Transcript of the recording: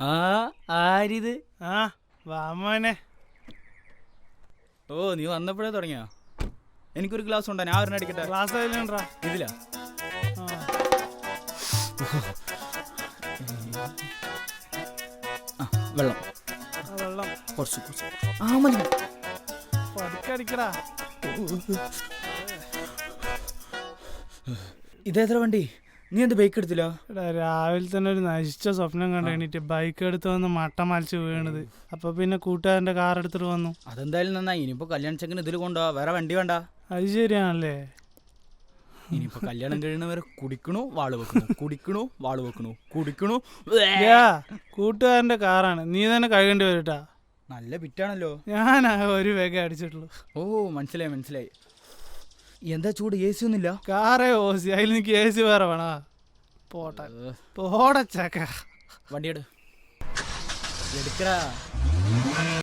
ആ ആരിത്? ആ വാമോനെ. ഓ നീ വന്നപ്പോഴേ തുടങ്ങിയോ? എനിക്കൊരു ഗ്ലാസ് ഉണ്ടോ? ഞാൻ ഒരെണ്ണം അടിക്കട്ടെ. ഗ്ലാസ് അതിലുണ്ടാ? ഇതിലാ? വെള്ളം വെള്ളം കുറച്ച് കുറച്ച്. ആ മതി. പതുക്കെ അടിക്കടാ. ഇതേത്ര വണ്ടി? നീ എന്ത് ബൈക്ക് എടുത്തില്ല? രാവിലെ തന്നെ ഒരു നശിച്ച സ്വപ്നം കണ്ടു കഴിഞ്ഞിട്ട് ബൈക്ക് എടുത്ത് വന്ന് മട്ടം മലിച്ച് വീണത്. അപ്പൊ പിന്നെ കൂട്ടുകാരന്റെ കാർ എടുത്തിട്ട് വന്നു. അതെന്തായാലും നന്നായി. ഇനിയിപ്പോ കല്യാണ ചെക്കന് ഇതിൽ കൊണ്ടുപോവാ, വേറെ വണ്ടി വേണ്ട. അത് ശരിയാണല്ലേ. ഇനിയിപ്പോ കല്യാണം കഴിയുന്നവരെ കുടിക്കണു വാള് വെക്കണു, കുടിക്കണു വാള് വെക്കണു, കുടിക്കണു. കൂട്ടുകാരന്റെ കാറാണ്, നീ തന്നെ കഴുകേണ്ടി വരട്ടാ. നല്ല ബിറ്റാണല്ലോ. ഞാൻ ഒരു വേഗ അടിച്ചിട്ടുള്ളൂ. ഓ മനസ്സിലായി മനസ്സിലായി. എന്താ ചൂട്? എ സി ഒന്നുമില്ല? കാറേ ഓസി, അതിൽ എനിക്ക് എ സി വേറെ വേണ. പോടച്ചക്ക വണ്ടി എടുക്കടാ.